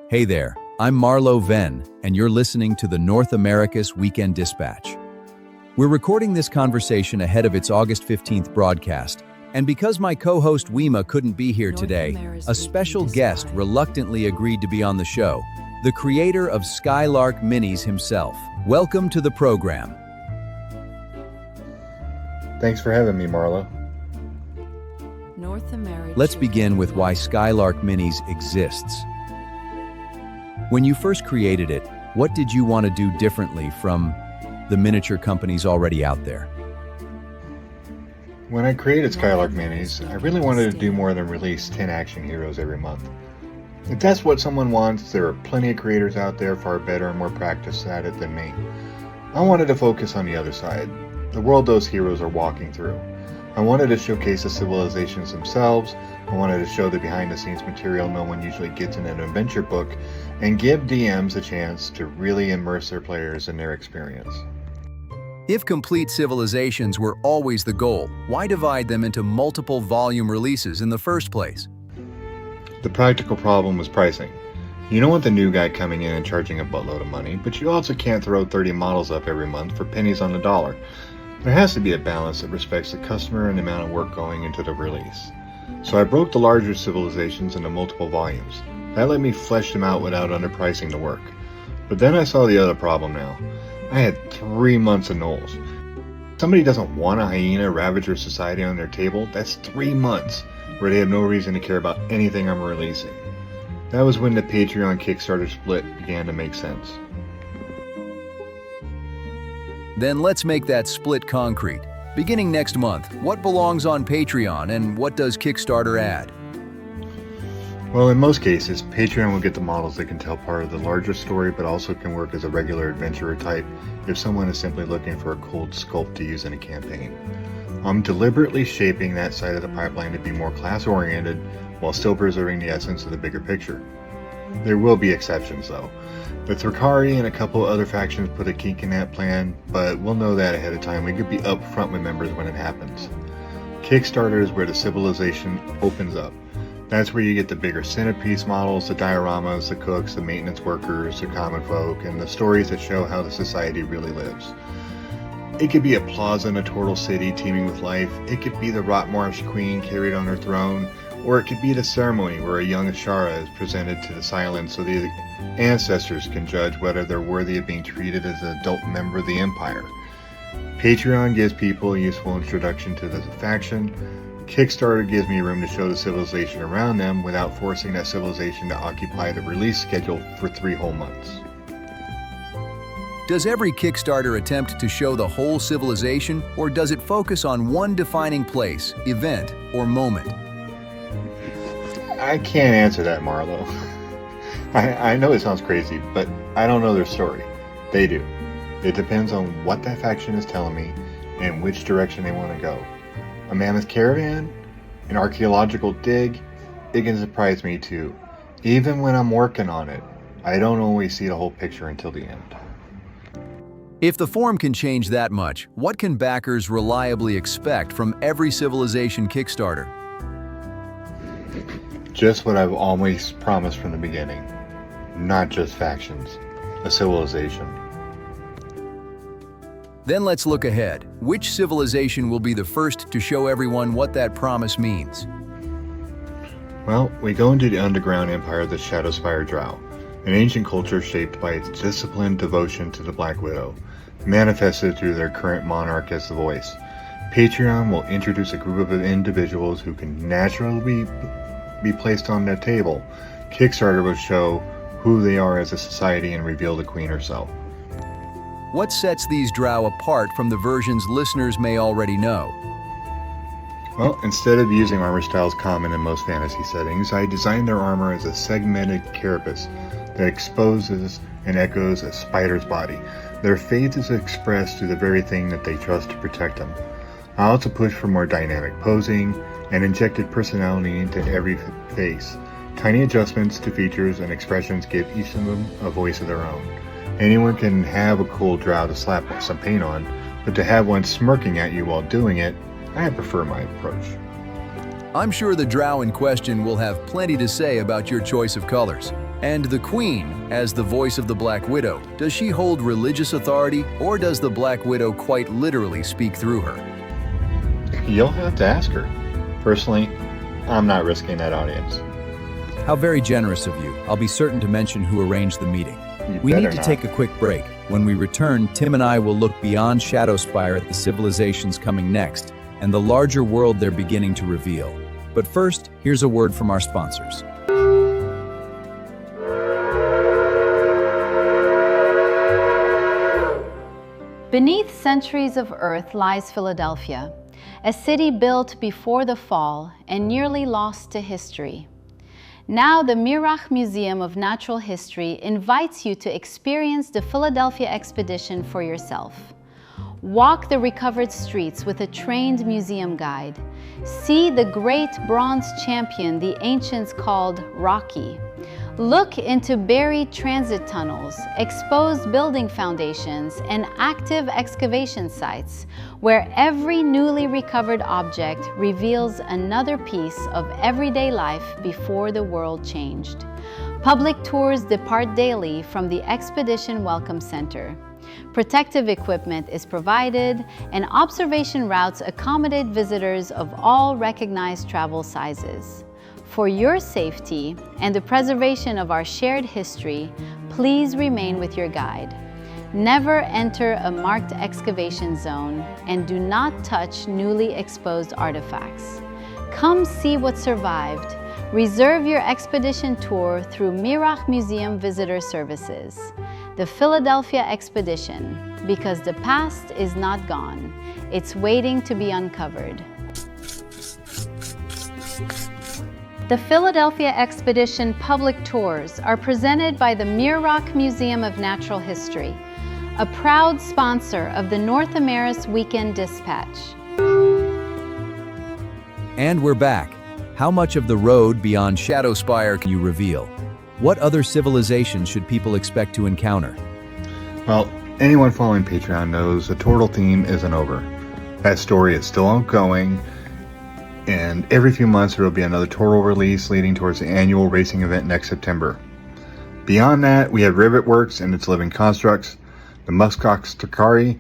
Hey there, I'm Marlow Venn, and you're listening to the North America's Weekend Dispatch. We're recording this conversation ahead of its August 15th broadcast, and because my co-host Weema couldn't be here today, a special guest reluctantly agreed to be on the show, the creator of Skylark Minis himself. Welcome to the program. Thanks for having me, Marlow. Let's begin with why Skylark Minis exists. When you first created it, what did you want to do differently from the miniature companies already out there? When I created Skylark Minis, I really wanted to do more than release 10 action heroes every month. If that's what someone wants, there are plenty of creators out there far better and more practiced at it than me. I wanted to focus on the other side, the world those heroes are walking through. I wanted to showcase the civilizations themselves. I wanted to show the behind-the-scenes material no one usually gets in an adventure book, and give DMs a chance to really immerse their players in their experience. If complete civilizations were always the goal, why divide them into multiple volume releases in the first place? The practical problem was pricing. You don't want the new guy coming in and charging a buttload of money, but you also can't throw 30 models up every month for pennies on the dollar. There has to be a balance that respects the customer and the amount of work going into the release. So I broke the larger civilizations into multiple volumes. That let me flesh them out without underpricing the work. But then I saw the other problem now. I had 3 months of nulls. Somebody doesn't want a Hyena Ravager Society on their table, that's 3 months where they have no reason to care about anything I'm releasing. That was when the Patreon Kickstarter split began to make sense. Then let's make that split concrete. Beginning next month, what belongs on Patreon and what does Kickstarter add? Well, in most cases, Patreon will get the models that can tell part of the larger story, but also can work as a regular adventurer type if someone is simply looking for a cool sculpt to use in a campaign. I'm deliberately shaping that side of the pipeline to be more class-oriented while still preserving the essence of the bigger picture. There will be exceptions, though. The Thrakari and a couple other factions put a kink in that plan, but we'll know that ahead of time. We could be upfront with members when it happens. Kickstarter is where the civilization opens up. That's where you get the bigger centerpiece models, the dioramas, the cooks, the maintenance workers, the common folk, and the stories that show how the society really lives. It could be a plaza in a turtle city teeming with life. It could be the Rotmarsh queen carried on her throne, or it could be the ceremony where a young Ashara is presented to the Silence so the ancestors can judge whether they're worthy of being treated as an adult member of the Empire. Patreon gives people a useful introduction to the faction. Kickstarter gives me room to show the civilization around them without forcing that civilization to occupy the release schedule for 3 whole months. Does every Kickstarter attempt to show the whole civilization, or does it focus on one defining place, event, or moment? I can't answer that, Marlow. I know it sounds crazy, but I don't know their story. They do. It depends on what that faction is telling me and which direction they want to go. A mammoth caravan? An archaeological dig? It can surprise me too. Even when I'm working on it, I don't always see the whole picture until the end. If the form can change that much, what can backers reliably expect from every Civilization Kickstarter? Just what I've always promised from the beginning. Not just factions. A civilization. Then let's look ahead. Which civilization will be the first to show everyone what that promise means? Well, we go into the underground empire of the Shadowspire Drow, an ancient culture shaped by its disciplined devotion to the Black Widow, manifested through their current monarch as the voice. Patreon will introduce a group of individuals who can naturally be placed on their table. Kickstarter will show who they are as a society and reveal the Queen herself. What sets these Drow apart from the versions listeners may already know? Well, instead of using armor styles common in most fantasy settings, I designed their armor as a segmented carapace that exposes and echoes a spider's body. Their faith is expressed through the very thing that they trust to protect them. I also pushed for more dynamic posing and injected personality into every face. Tiny adjustments to features and expressions give each of them a voice of their own. Anyone can have a cool drow to slap some paint on, but to have one smirking at you while doing it, I prefer my approach. I'm sure the drow in question will have plenty to say about your choice of colors. And the Queen, as the voice of the Black Widow, does she hold religious authority, or does the Black Widow quite literally speak through her? You'll have to ask her. Personally, I'm not risking that audience. How very generous of you. I'll be certain to mention who arranged the meeting. We need to take a quick break. When we return, Tim and I will look beyond Shadowspire at the civilizations coming next and the larger world they're beginning to reveal. But first, here's a word from our sponsors. Beneath centuries of earth lies Philadelphia, a city built before the fall and nearly lost to history. Now the Mirach Museum of Natural History invites you to experience the Philadelphia expedition for yourself. Walk the recovered streets with a trained museum guide. See the great bronze champion the ancients called Rocky. Look into buried transit tunnels, exposed building foundations, and active excavation sites, where every newly recovered object reveals another piece of everyday life before the world changed. Public tours depart daily from the Expedition Welcome Center. Protective equipment is provided, and observation routes accommodate visitors of all recognized travel sizes. For your safety and the preservation of our shared history, please remain with your guide. Never enter a marked excavation zone and do not touch newly exposed artifacts. Come see what survived. Reserve your expedition tour through Mirach Museum Visitor Services. The Philadelphia Expedition, because the past is not gone. It's waiting to be uncovered. The Philadelphia Expedition public tours are presented by the Mirach Museum of Natural History, a proud sponsor of the North America's Weekend Dispatch. And we're back. How much of the road beyond Shadowspire can you reveal? What other civilizations should people expect to encounter? Well, anyone following Patreon knows the Turtle theme isn't over. That story is still ongoing, and every few months there will be another Turtle release leading towards the annual racing event next September. Beyond that, we have Rivetworks and its living constructs, the Muskox Takari,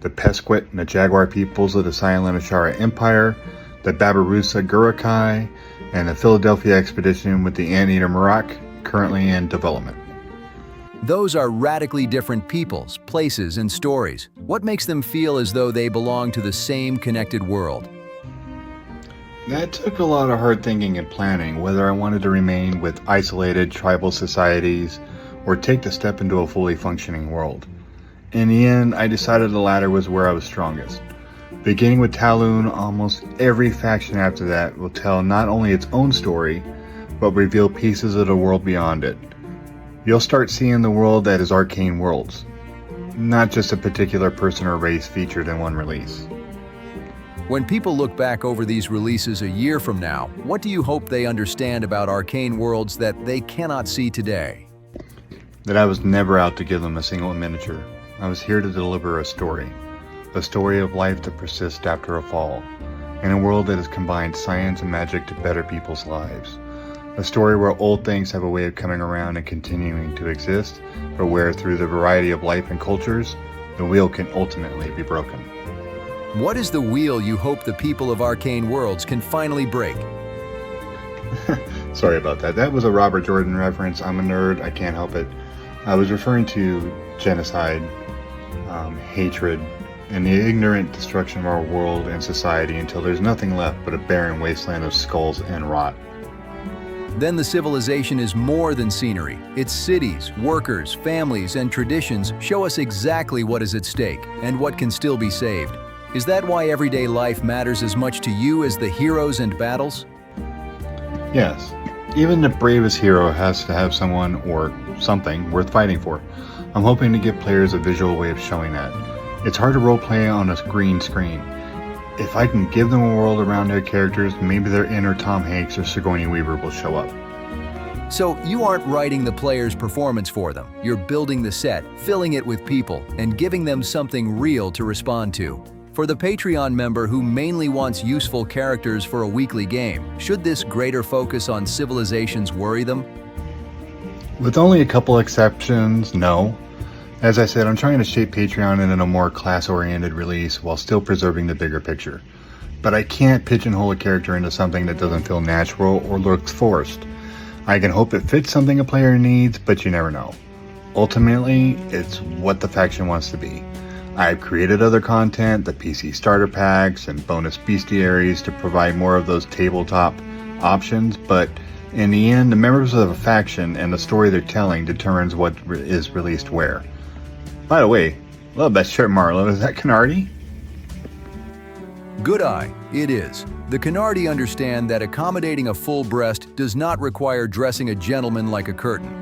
the Pesquit and the Jaguar peoples of the Sayalanashara Empire, the Babarusa Gurakai, and the Philadelphia Expedition with the Anteater Marak, currently in development. Those are radically different peoples, places, and stories. What makes them feel as though they belong to the same connected world? That took a lot of hard thinking and planning, whether I wanted to remain with isolated tribal societies or take the step into a fully functioning world. In the end, I decided the latter was where I was strongest. Beginning with Talon, almost every faction after that will tell not only its own story, but reveal pieces of the world beyond it. You'll start seeing the world that is Arcane Worlds, not just a particular person or race featured in one release. When people look back over these releases a year from now, what do you hope they understand about Arcane Worlds that they cannot see today? That I was never out to give them a single miniature. I was here to deliver a story of life that persists after a fall, in a world that has combined science and magic to better people's lives. A story where old things have a way of coming around and continuing to exist, but where through the variety of life and cultures, the wheel can ultimately be broken. What is the wheel you hope the people of Arcane Worlds can finally break? Sorry about that. That was a Robert Jordan reference. I'm a nerd. I can't help it. I was referring to genocide, hatred, and the ignorant destruction of our world and society until there's nothing left but a barren wasteland of skulls and rot. Then the civilization is more than scenery. Its cities, workers, families, and traditions show us exactly what is at stake and what can still be saved. Is that why everyday life matters as much to you as the heroes and battles? Yes. Even the bravest hero has to have someone or something worth fighting for. I'm hoping to give players a visual way of showing that. It's hard to roleplay on a green screen. If I can give them a world around their characters, maybe their inner Tom Hanks or Sigourney Weaver will show up. So you aren't writing the player's performance for them. You're building the set, filling it with people, and giving them something real to respond to. For the Patreon member who mainly wants useful characters for a weekly game, should this greater focus on civilizations worry them? With only a couple exceptions, no. As I said, I'm trying to shape Patreon in a more class-oriented release while still preserving the bigger picture. But I can't pigeonhole a character into something that doesn't feel natural or looks forced. I can hope it fits something a player needs, but you never know. Ultimately, it's what the faction wants to be. I've created other content, the PC starter packs and bonus bestiaries to provide more of those tabletop options, but in the end, the members of a faction and the story they're telling determines what is released where. By the way, love that shirt, Marlow. Is that Canardi? Good eye, it is. The Canardi understand that accommodating a full breast does not require dressing a gentleman like a curtain.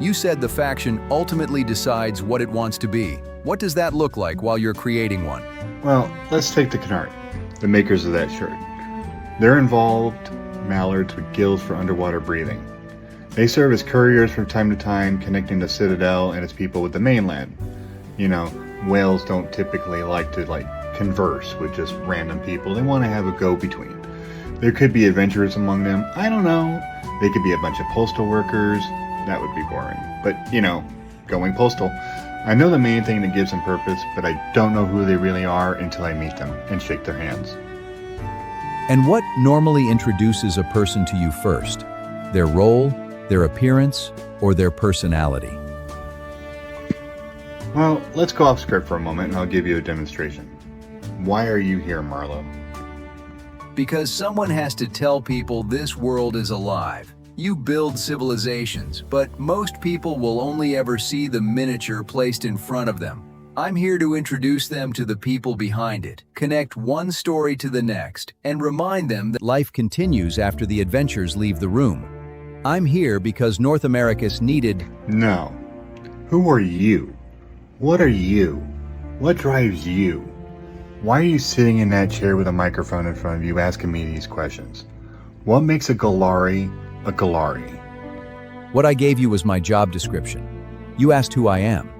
You said the faction ultimately decides what it wants to be. What does that look like while you're creating one? Well, let's take the Canardi, the makers of that shirt. They're involved mallards with gills for underwater breathing. They serve as couriers from time to time, connecting the Citadel and its people with the mainland. You know, whales don't typically like to converse with just random people. They want to have a go-between. There could be adventurers among them. I don't know. They could be a bunch of postal workers. That would be boring. But, going postal. I know the main thing that gives them purpose, but I don't know who they really are until I meet them and shake their hands. And what normally introduces a person to you first? Their role, their appearance, or their personality? Well, let's go off script for a moment and I'll give you a demonstration. Why are you here, Marlow? Because someone has to tell people this world is alive. You build civilizations, but most people will only ever see the miniature placed in front of them. I'm here to introduce them to the people behind it, connect one story to the next, and remind them that life continues after the adventures leave the room. I'm here because North Americus needed... No. Who are you? What are you? What drives you? Why are you sitting in that chair with a microphone in front of you asking me these questions? What makes a Gallari a Gallari? What I gave you was my job description. You asked who I am.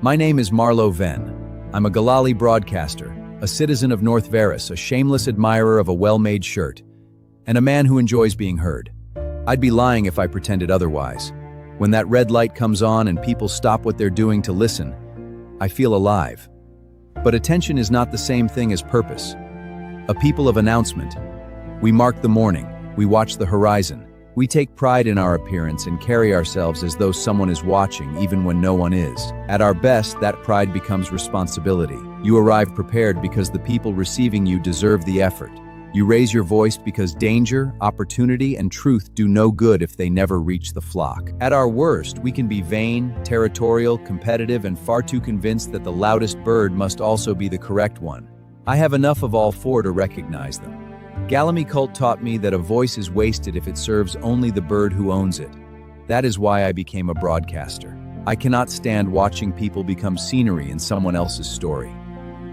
My name is Marlow Venn. I'm a Gallari broadcaster, a citizen of North Varus, a shameless admirer of a well-made shirt, and a man who enjoys being heard. I'd be lying if I pretended otherwise. When that red light comes on and people stop what they're doing to listen, I feel alive. But attention is not the same thing as purpose. A people of announcement. We mark the morning, we watch the horizon. We take pride in our appearance and carry ourselves as though someone is watching even when no one is. At our best, that pride becomes responsibility. You arrive prepared because the people receiving you deserve the effort. You raise your voice because danger, opportunity, and truth do no good if they never reach the flock. At our worst, we can be vain, territorial, competitive, and far too convinced that the loudest bird must also be the correct one. I have enough of all four to recognize them. Gallami cult taught me that a voice is wasted if it serves only the bird who owns it. That is why I became a broadcaster. I cannot stand watching people become scenery in someone else's story.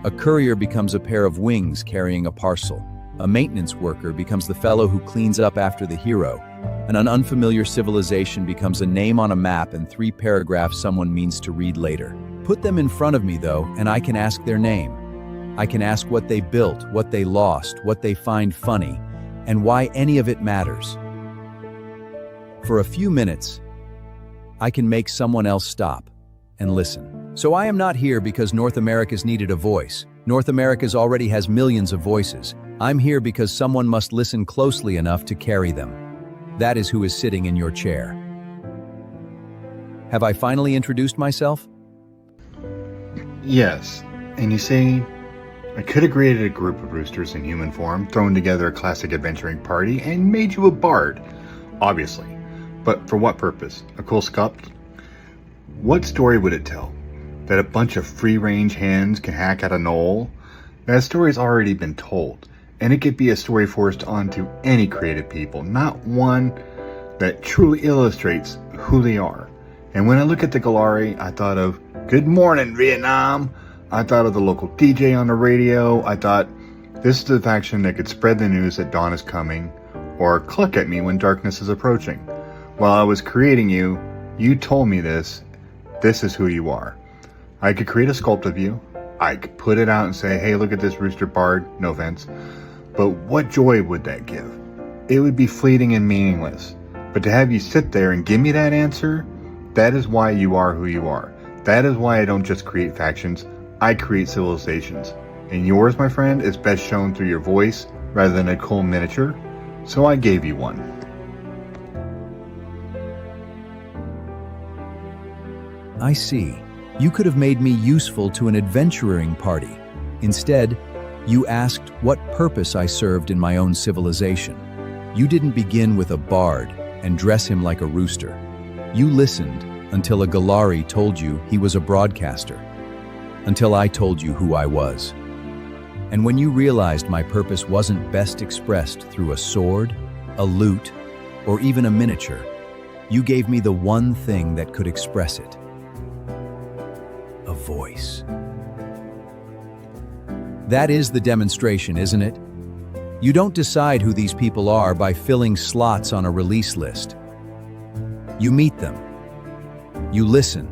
A courier becomes a pair of wings carrying a parcel. A maintenance worker becomes the fellow who cleans up after the hero. An unfamiliar civilization becomes a name on a map and 3 paragraphs someone means to read later. Put them in front of me, though, and I can ask their name. I can ask what they built, what they lost, what they find funny, and why any of it matters. For a few minutes, I can make someone else stop and listen. So I am not here because North America's needed a voice. North America's already has millions of voices. I'm here because someone must listen closely enough to carry them. That is who is sitting in your chair. Have I finally introduced myself? Yes, and you see, I could have created a group of roosters in human form, thrown together a classic adventuring party, and made you a bard, obviously. But for what purpose? A cool sculpt? What story would it tell? That a bunch of free-range hens can hack at a knoll? That story's already been told, and it could be a story forced onto any creative people, not one that truly illustrates who they are. And when I look at the Gallari, I thought of, "Good morning, Vietnam." I thought of the local DJ on the radio. I thought, this is the faction that could spread the news that dawn is coming, or cluck at me when darkness is approaching. While I was creating you, you told me this. This is who you are. I could create a sculpt of you. I could put it out and say, hey, look at this rooster bard, no offense. But what joy would that give? It would be fleeting and meaningless. But to have you sit there and give me that answer, that is why you are who you are. That is why I don't just create factions, I create civilizations. And yours, my friend, is best shown through your voice rather than a cool miniature. So I gave you one. I see. You could have made me useful to an adventuring party. Instead, you asked what purpose I served in my own civilization. You didn't begin with a bard and dress him like a rooster. You listened until a Gallari told you he was a broadcaster, until I told you who I was. And when you realized my purpose wasn't best expressed through a sword, a lute, or even a miniature, you gave me the one thing that could express it. A voice. That is the demonstration, isn't it? You don't decide who these people are by filling slots on a release list. You meet them. You listen.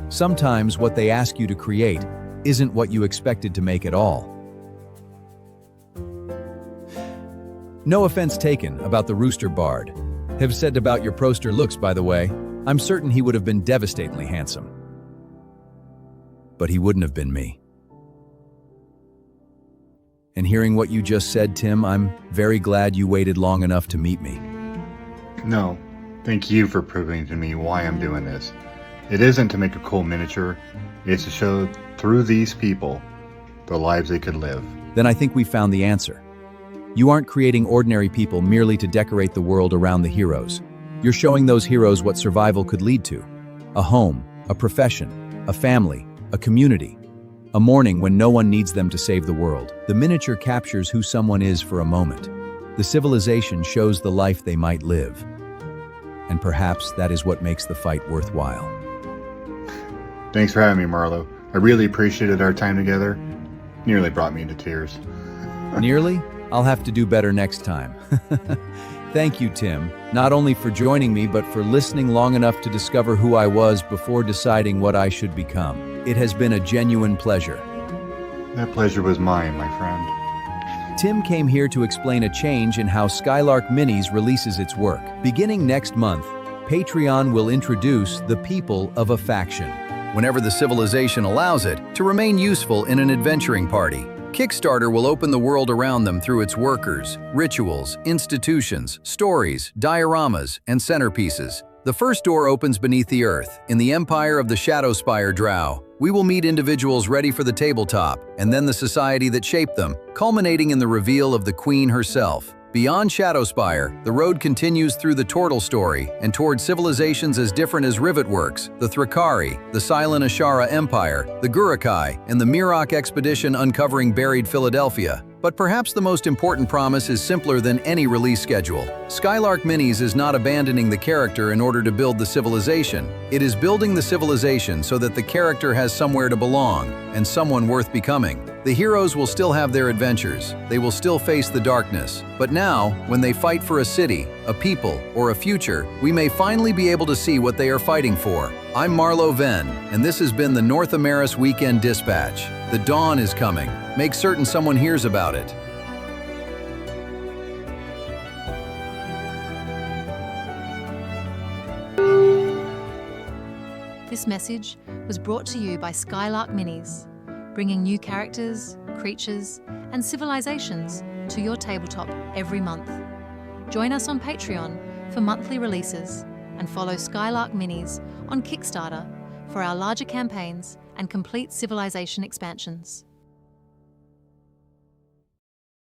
Sometimes what they ask you to create isn't what you expected to make at all. No offense taken about the rooster bard. Have said about your poster looks, by the way. I'm certain he would have been devastatingly handsome. But he wouldn't have been me. And hearing what you just said, Tim, I'm very glad you waited long enough to meet me. No, thank you for proving to me why I'm doing this. It isn't to make a cool miniature, it's to show through these people the lives they could live. Then I think we found the answer. You aren't creating ordinary people merely to decorate the world around the heroes. You're showing those heroes what survival could lead to. A home, a profession, a family, a community. A morning when no one needs them to save the world. The miniature captures who someone is for a moment. The civilization shows the life they might live. And perhaps that is what makes the fight worthwhile. Thanks for having me, Marlow. I really appreciated our time together. Nearly brought me to tears. Nearly? I'll have to do better next time. Thank you, Tim, not only for joining me, but for listening long enough to discover who I was before deciding what I should become. It has been a genuine pleasure. That pleasure was mine, my friend. Tim came here to explain a change in how Skylark Minis releases its work. Beginning next month, Patreon will introduce the people of a faction, whenever the civilization allows it, to remain useful in an adventuring party. Kickstarter will open the world around them through its workers, rituals, institutions, stories, dioramas, and centerpieces. The first door opens beneath the earth, in the empire of the Shadowspire Drow. We will meet individuals ready for the tabletop, and then the society that shaped them, culminating in the reveal of the Queen herself. Beyond Shadowspire, the road continues through the Tortle story and toward civilizations as different as Rivetworks, the Thrakari, the Silent Ashara Empire, the Gurakai, and the Mirok expedition uncovering buried Philadelphia. But perhaps the most important promise is simpler than any release schedule. Skylark Minis is not abandoning the character in order to build the civilization. It is building the civilization so that the character has somewhere to belong and someone worth becoming. The heroes will still have their adventures. They will still face the darkness. But now, when they fight for a city, a people, or a future, we may finally be able to see what they are fighting for. I'm Marlow Venn, and this has been the North Ameris Weekend Dispatch. The dawn is coming. Make certain someone hears about it. This message was brought to you by Skylark Minis, bringing new characters, creatures, and civilizations to your tabletop every month. Join us on Patreon for monthly releases and follow Skylark Minis on Kickstarter for our larger campaigns and complete civilization expansions.